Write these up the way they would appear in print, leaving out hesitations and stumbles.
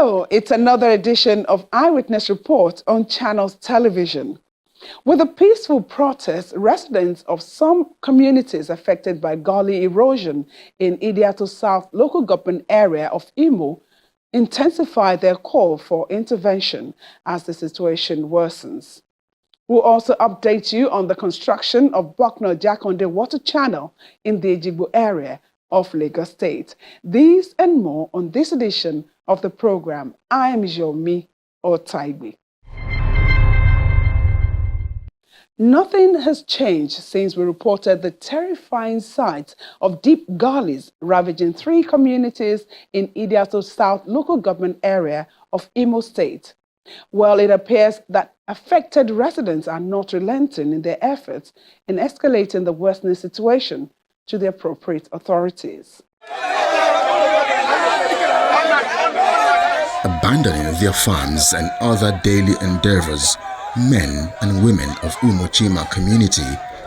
Hello, it's another edition of Eyewitness Report on Channels Television. With a peaceful protest, residents of some communities affected by gully erosion in Idiato South local government area of Imo intensify their call for intervention as the situation worsens. We'll also update you on the construction of Bokno-Jakonde Water Channel in the Ejigbo area of Lagos State. These and more on this edition of the program. I am Yomi Otaibi. Nothing has changed since we reported the terrifying sight of deep gullies ravaging 3 communities in Idiato South local government area of Imo State. Well, it appears that affected residents are not relenting in their efforts in escalating the worsening situation to the appropriate authorities. Abandoning their farms and other daily endeavors, men and women of Umochima community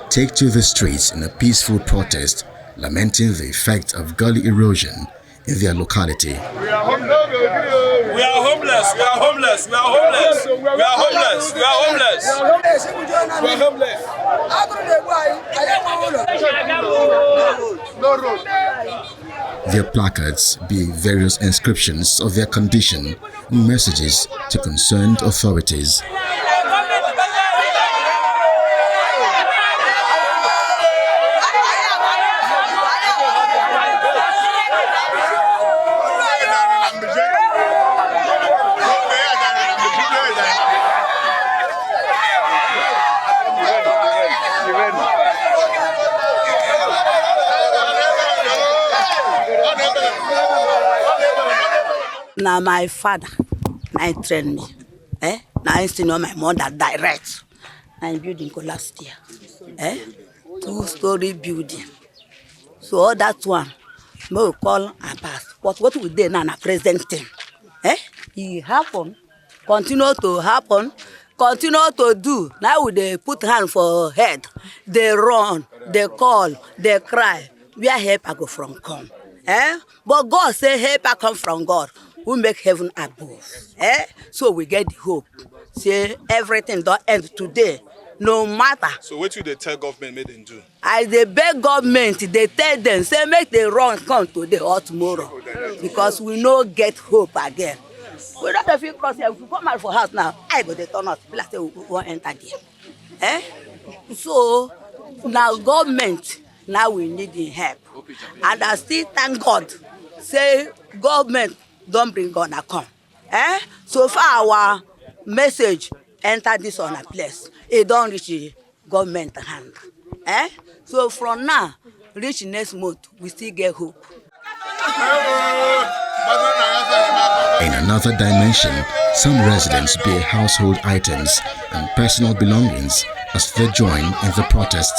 take to the streets in a peaceful protest, lamenting the effect of gully erosion in their locality. We are homeless. We are homeless. We are homeless. We are homeless. We are homeless. We are homeless. We are homeless. No road. Their placards bear various inscriptions of their condition and messages to concerned authorities. Now my father, I trained me. Now I still know my mother direct. I building last year. 2-story building. So all that one, we call and pass. But what we did now, present thing. It happen, continue to happen, continue to do. Now they put hand for head. They run, they call, they cry. Where help I go from come? But God say help I come from God. We make heaven above. So we get the hope. Say everything don't end today. No matter. So what do they tell government make them do? As they beg government, they tell them, say make the run come today or tomorrow. Because we no get hope again. We don't have to cross here. If we come out for house now, I go to turn out. Like we won't enter there. So now government, now we need the help. And I still thank God. Say government don't bring God a come. So far our message enter this on a place. It don't reach the government hand. So from now, reach next month, we still get hope. In another dimension, some residents bear household items and personal belongings as they join in the protest.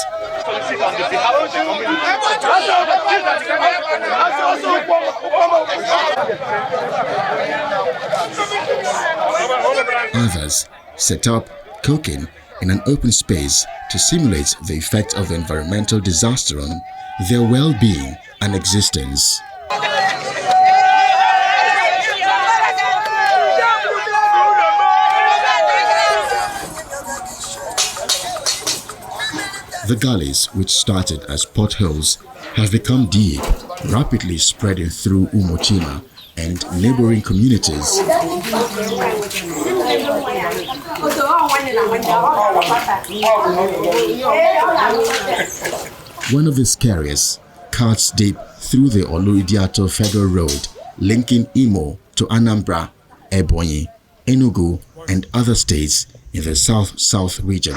Others set up cooking in an open space to simulate the effect of the environmental disaster on their well-being and existence. The gullies, which started as potholes, have become deep, rapidly spreading through Umochima and neighboring communities. One of these carriers cuts deep through the Olu-Idiato Federal Road, linking Imo to Anambra, Ebonyi, Enugu, and other states in the South-South region.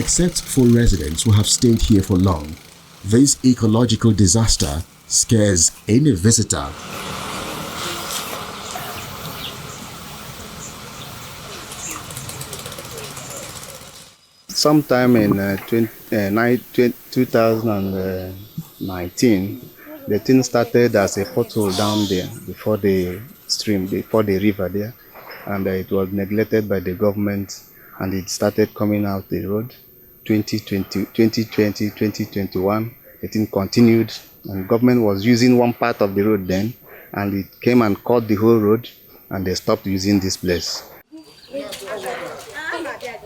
Except for residents who have stayed here for long, this ecological disaster scares any visitor. Sometime in 2019, the thing started as a pothole down there before the stream, before the river there, and it was neglected by the government, and it started coming out the road. 2020, 2021, the thing continued, and government was using one part of the road then, and it came and cut the whole road, and they stopped using this place.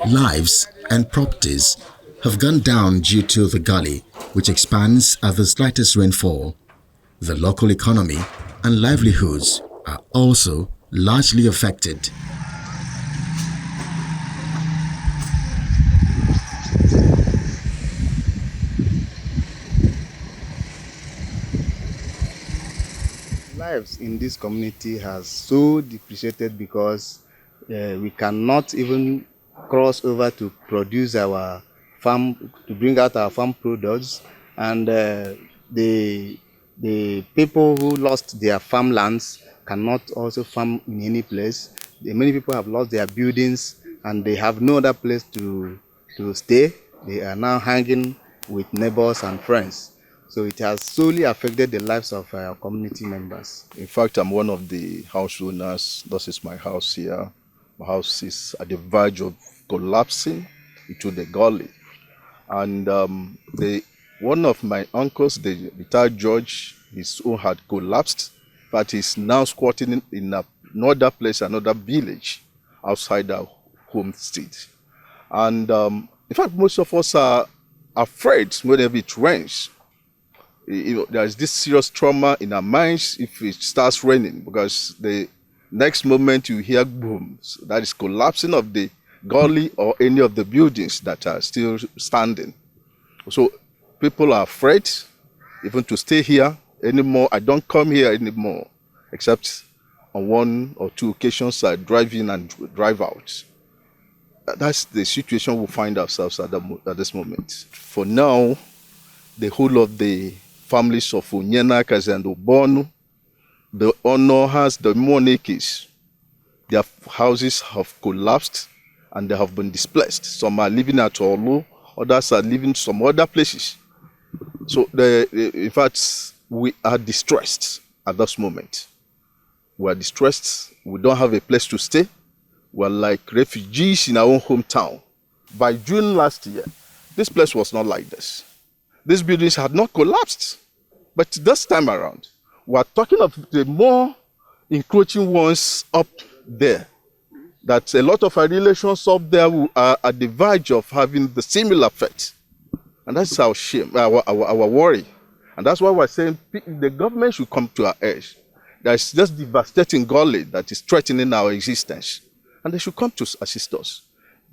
Lives and properties have gone down due to the gully, which expands at the slightest rainfall. The local economy and livelihoods are also largely affected. Lives in this community has so depreciated because we cannot even cross over to produce our farm, to bring out our farm products, and the people who lost their farmlands cannot also farm in any place. Many people have lost their buildings and they have no other place to stay. They are now hanging with neighbors and friends. So it has solely affected the lives of our community members. In fact, I'm one of the house owners. This is my house here. My house is at the verge of collapsing into the gully. And one of my uncles, the retired judge, his own had collapsed, but he's now squatting in another place, another village outside our home state. And in fact, most of us are afraid whenever it rains. There's this serious trauma in our minds if it starts raining, because the next moment you hear booms, that is collapsing of the gully or any of the buildings that are still standing. So people are afraid even to stay here anymore. I don't come here anymore, except on one or two occasions I drive in and drive out. That's the situation we find ourselves at this moment. For now, the whole of the families of Onyenakas and Obonu, the Ono has the Monekis. Their houses have collapsed and they have been displaced. Some are living at Olu, others are living some other places. So, in fact, we are distressed at this moment. We are distressed. We don't have a place to stay. We're like refugees in our own hometown. By June last year, this place was not like this. These buildings had not collapsed. But this time around, we are talking of the more encroaching ones up there. That a lot of our relations up there are at the verge of having the similar effect. And that's our shame, our worry. And that's why we're saying the government should come to our aid. There's just devastating gully that is threatening our existence. And they should come to assist us.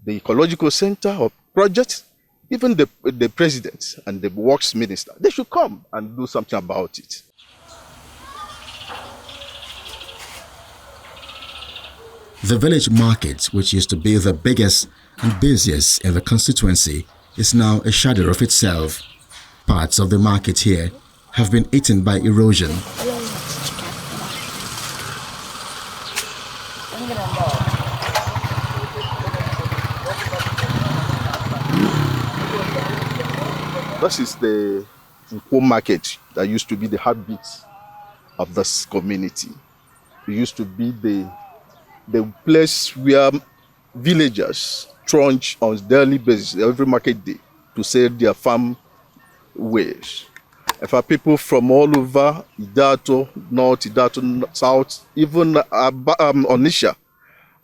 The ecological center or project, even the president and the works minister, they should come and do something about it. The village market, which used to be the biggest and busiest in the constituency, is now a shadow of itself. Parts of the market here have been eaten by erosion. This is the Nkwo market that used to be the heartbeat of this community. It used to be the place where villagers trudge on daily basis, every market day, to sell their farm wares. In fact, people from all over Idato, North, Idato, South, even Onitsha,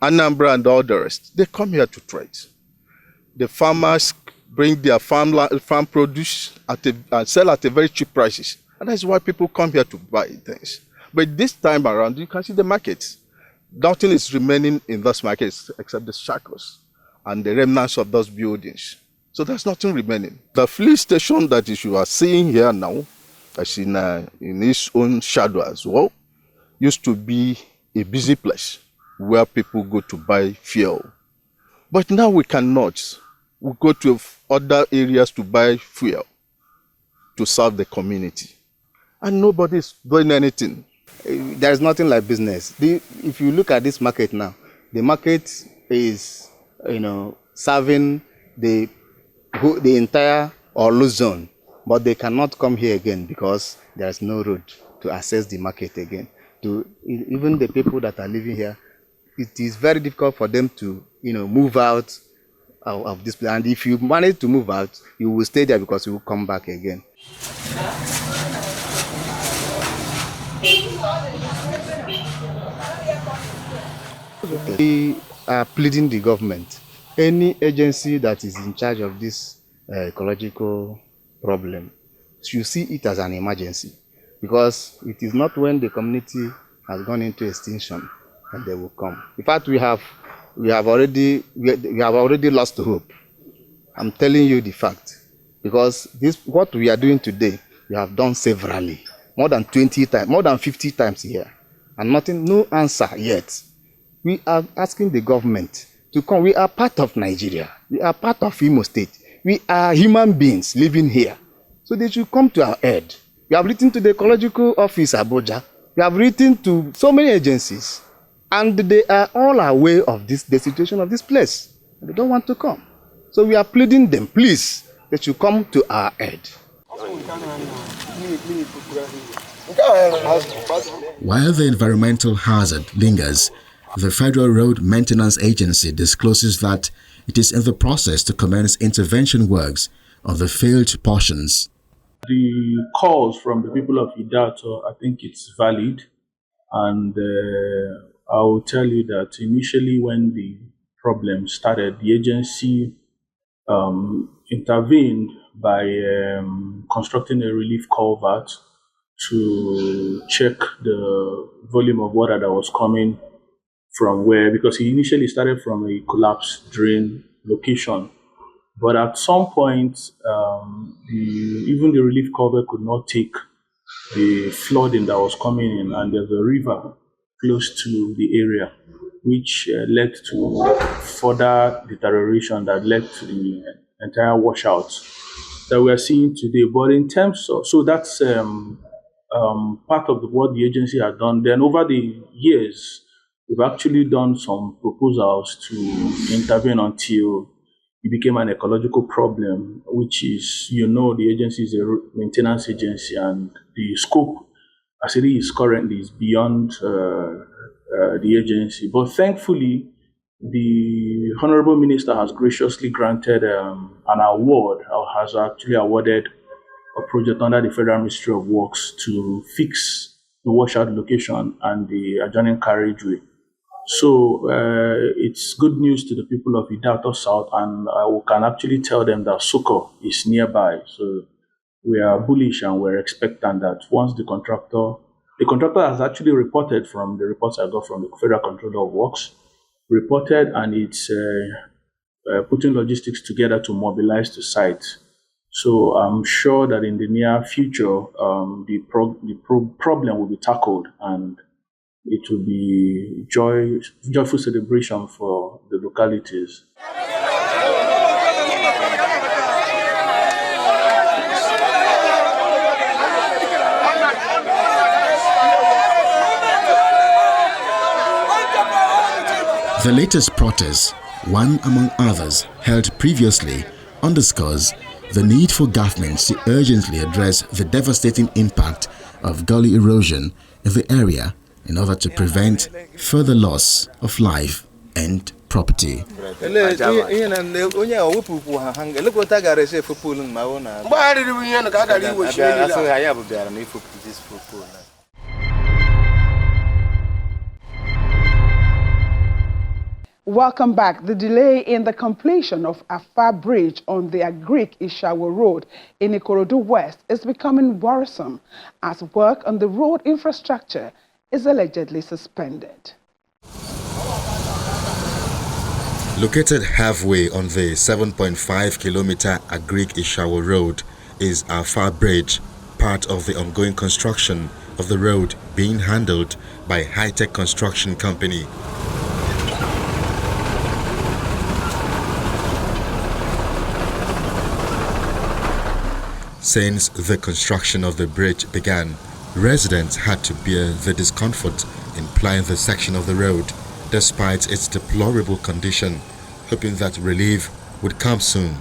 Anambra and all the rest, they come here to trade. The farmers bring their farm produce and sell at a very cheap prices. And that's why people come here to buy things. But this time around, you can see the market. Nothing is remaining in those markets except the shackles and the remnants of those buildings. So there's nothing remaining. The filling station that you are seeing here now, as in its own shadow as well, used to be a busy place where people go to buy fuel. But now we cannot. will go to other areas to buy fuel to serve the community. And nobody's doing anything. There is nothing like business. If you look at this market now, the market is, serving the entire Orlu zone, but they cannot come here again because there is no road to access the market again. Even the people that are living here, it is very difficult for them to, move out of this place. And if you manage to move out, you will stay there because you will come back again. We are pleading the government, any agency that is in charge of this ecological problem should see it as an emergency, because it is not when the community has gone into extinction that they will come. In fact, we have already lost hope. I'm telling you the fact, because what we are doing today, we have done severally, more than 20 times, more than 50 times here, and no answer yet. We are asking the government to come. We are part of Nigeria. We are part of Imo State. We are human beings living here. So they should come to our aid. We have written to the Ecological Office, Abuja. We have written to so many agencies. And they are all aware of the situation of this place. They don't want to come. So we are pleading them, please, they should come to our aid. While the environmental hazard lingers, the Federal Road Maintenance Agency discloses that it is in the process to commence intervention works on the failed portions. The calls from the people of Idato, I think it's valid. And I will tell you that initially when the problem started, the agency intervened by constructing a relief culvert to check the volume of water that was coming from where, because he initially started from a collapsed drain location. But at some point, even the relief culvert could not take the flooding that was coming in, and there's a river close to the area, which led to further deterioration that led to the entire washout that we are seeing today. But in terms of, so that's part of what the agency has done. Then over the years, we've actually done some proposals to intervene until it became an ecological problem, which is, the agency is a maintenance agency, and the scope as it is currently is beyond the agency. But thankfully, the Honorable Minister has graciously granted an award, or has actually awarded a project under the Federal Ministry of Works to fix the washout location and the adjoining carriageway. So it's good news to the people of Idato South, and we can actually tell them that Soko is nearby. So we are bullish and we're expectant that once the contractor has actually reported, from the reports I got from the Federal Controller of Works, reported, and it's putting logistics together to mobilize the site. So I'm sure that in the near future, the problem will be tackled, and it will be joyful celebration for the localities. The latest protest, one among others held previously, underscores the need for governments to urgently address the devastating impact of gully erosion in the area in order to prevent further loss of life and property. Welcome back. The delay in the completion of Afar Bridge on the Agric-Isawo Road in Ikorodu West is becoming worrisome as work on the road infrastructure is allegedly suspended. Located halfway on the 7.5-kilometer Agric-Isawo Road is Afar Bridge, part of the ongoing construction of the road being handled by high-tech construction company. Since the construction of the bridge began, residents had to bear the discomfort in plying the section of the road, despite its deplorable condition, hoping that relief would come soon.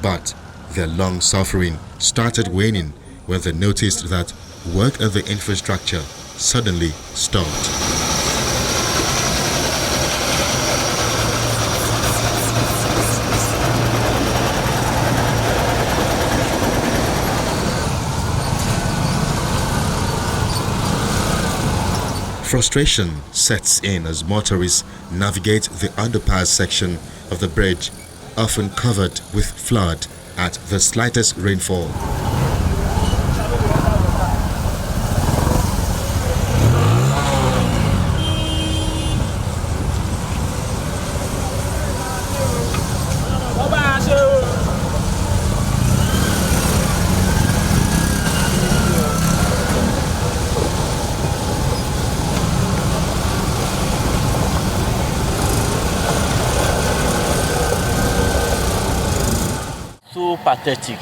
But their long suffering started waning when they noticed that work on the infrastructure suddenly stopped. Frustration sets in as motorists navigate the underpass section of the bridge, often covered with flood at the slightest rainfall. So pathetic,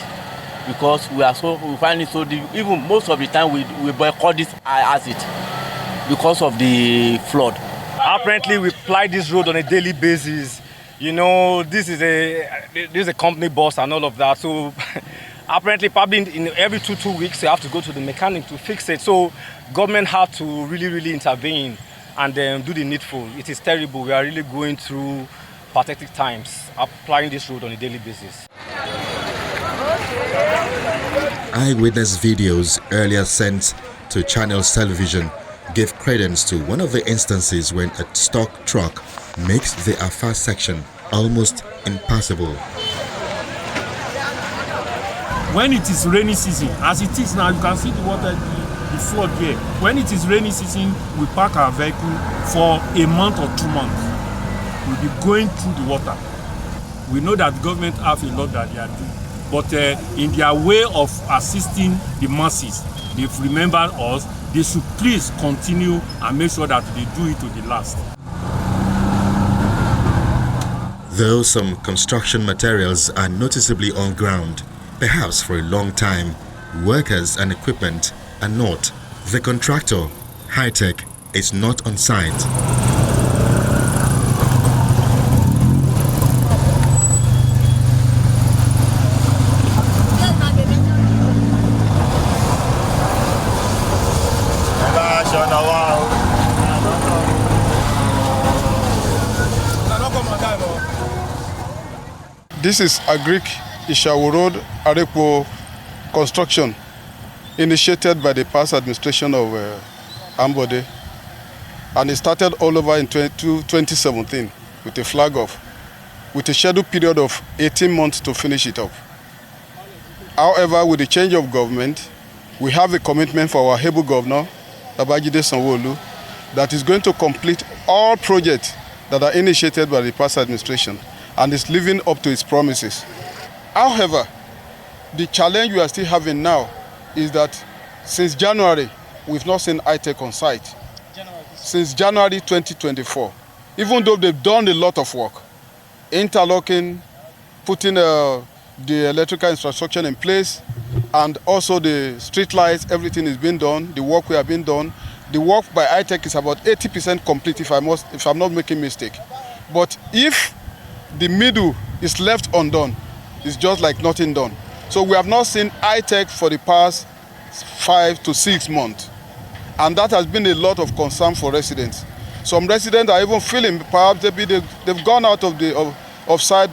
because we find it so even most of the time we boycott this asset because of the flood. Apparently we ply this road on a daily basis. You know, this is a company bus and all of that. So apparently probably in every two weeks you have to go to the mechanic to fix it. So government have to really intervene and do the needful. It is terrible. We are really going through pathetic times applying this road on a daily basis. Eyewitness videos earlier sent to Channels Television gave credence to one of the instances when a stock truck makes the Afar section almost impassable. When it is rainy season, as it is now, you can see the water, the flood here. When it is rainy season, we park our vehicle for a month or 2 months. We'll be going through the water. We know that the government have a lot that they are doing. But in their way of assisting the masses, they've remembered us. They should please continue and make sure that they do it to the last. Though some construction materials are noticeably on ground, perhaps for a long time, workers and equipment are not. The contractor, High-Tech, is not on site. This is Agric-Isawo Road, Arepo construction, initiated by the past administration of Ambode, and it started all over in 2017 with a flag off, with a scheduled period of 18 months to finish it up. However, with the change of government, we have a commitment for our able governor, Babajide Sanwo-Olu, that is going to complete all projects that are initiated by the past administration and is living up to its promises. However, the challenge we are still having now is that since January, we've not seen High-Tech on site. Since January 2024, even though they've done a lot of work, interlocking, putting the electrical infrastructure in place, and also the street lights, everything is being done, the work we have been done. The work by High-Tech is about 80% complete if I'm not making a mistake. But if the middle is left undone, it's just like nothing done. So we have not seen High-Tech for the past 5 to 6 months. And that has been a lot of concern for residents. Some residents are even feeling perhaps they've gone out of sight.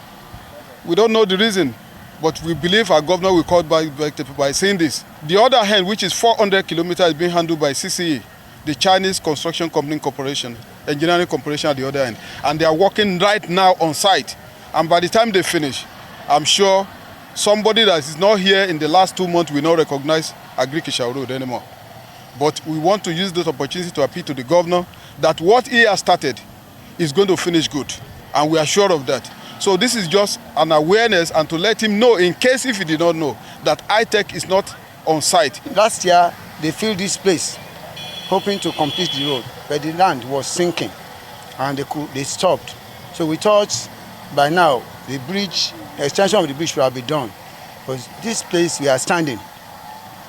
We don't know the reason, but we believe our governor will call by saying this. The other hand, which is 400 kilometers, is being handled by CCE, the Chinese Construction Company Corporation, Engineering Corporation at the other end. And they are working right now on site. And by the time they finish, I'm sure somebody that is not here in the last 2 months will not recognize Agric-Isawo Road anymore. But we want to use this opportunity to appeal to the governor that what he has started is going to finish good. And we are sure of that. So this is just an awareness and to let him know, in case if he did not know, that High-Tech is not on site. Last year, they filled this place, hoping to complete the road, but the land was sinking and they stopped. So we thought by now the extension of the bridge will have been done. Because this place we are standing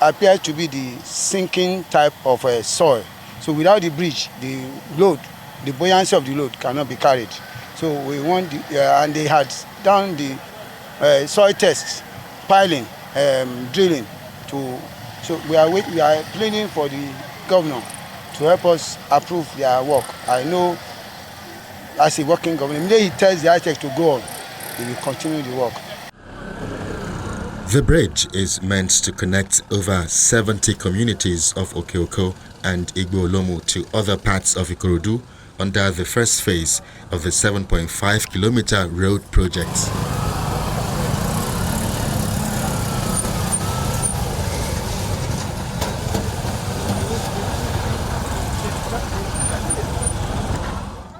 appears to be the sinking type of soil. So without the bridge, the load, the buoyancy of the load cannot be carried. So we want, and they had done the soil tests, piling, drilling. So we are pleading for the governor to help us approve their work. I know as a working governor, immediately he tells the architect to go on, he will continue the work. The bridge is meant to connect over 70 communities of Okeoko and Igbo-Olomu to other parts of Ikorodu under the first phase of the 7.5-kilometer road project.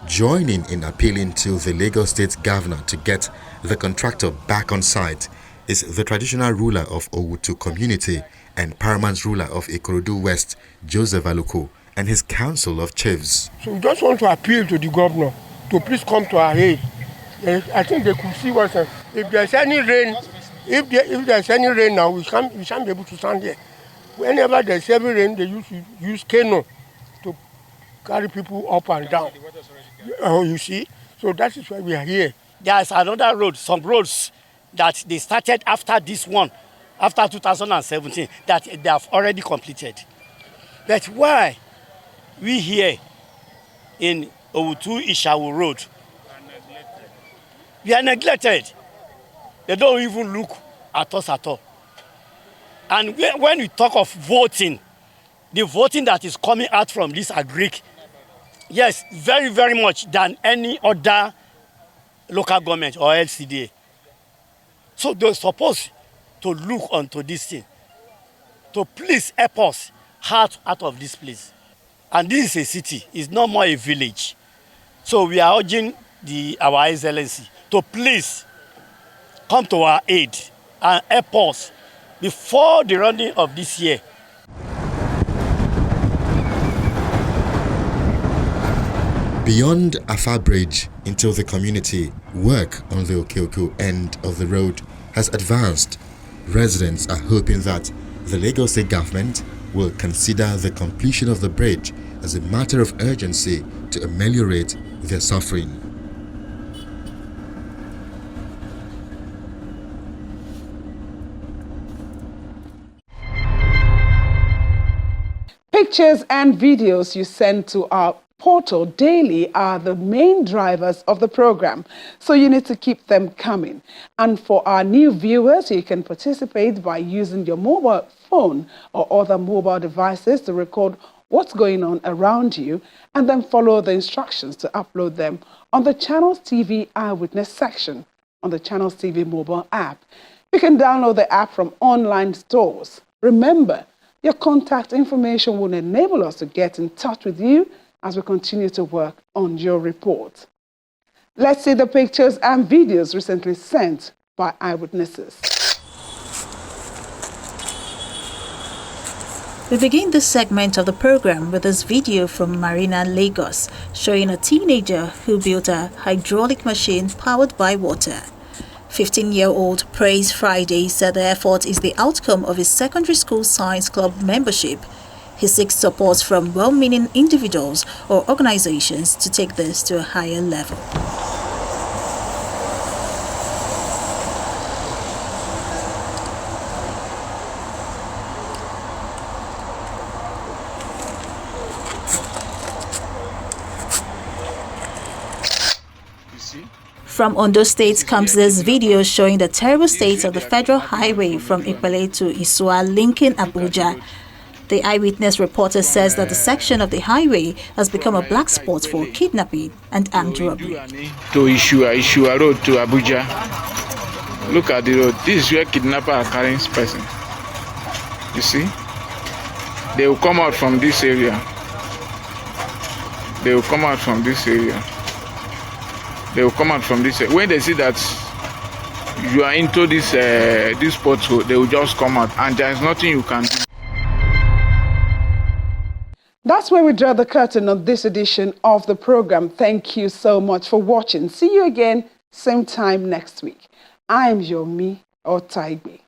Joining in appealing to the Lagos State Governor to get the contractor back on site is the traditional ruler of Owutu community and paramount ruler of Ikorodu West, Joseph Aluko, and his council of chiefs. So we just want to appeal to the governor to please come to our aid. I think they could see what's if there's any rain, if there's any rain now, we shan't be able to stand here. Whenever there's heavy rain, they use canoe to carry people up and down. Oh, you see? So that is why we are here. There's another road, some roads that they started after this one, after 2017, that they have already completed. That's why we here in Owutu-Isawo Road, we are neglected. They don't even look at us at all. And when we talk of voting, the voting that is coming out from this Agric, yes, very, very much than any other local government or LCDA. So they're supposed to look onto this thing, to please help us out of this place. And this is a city, it's no more a village. So we are urging our Excellency to please come to our aid and help us before the running of this year. Beyond Afar Bridge into the community, work on the Okeoko end of the road has advanced. Residents are hoping that the Lagos State government will consider the completion of the bridge as a matter of urgency to ameliorate their suffering. Pictures and videos you send to our portal daily are the main drivers of the program, so you need to keep them coming. And for our new viewers, you can participate by using your mobile phone or other mobile devices to record what's going on around you and then follow the instructions to upload them on the Channels TV Eyewitness section on the Channels TV mobile app. You can download the app from online stores. Remember, your contact information will enable us to get in touch with you as we continue to work on your report. Let's see the pictures and videos recently sent by eyewitnesses. We begin this segment of the program with this video from Marina, Lagos, showing a teenager who built a hydraulic machine powered by water. 15-year-old Praise Friday said the effort is the outcome of his secondary school science club membership. He seeks support from well-meaning individuals or organizations to take this to a higher level. From Ondo State comes this video showing the terrible state of the federal highway from Ipele to Isua linking Abuja. The Eyewitness reporter says that the section of the highway has become a black spot for kidnapping and armed robbery. To Isua Road to Abuja. Look at the road. This is where kidnappers are carrying person. You see? They will come out from this area. They will come out from this area. They will come out from this area. When they see that you are into this spot, they will just come out, and there is nothing you can do. That's where we draw the curtain on this edition of the program. Thank you so much for watching. See you again, same time next week. I'm Yomi Otaigbe.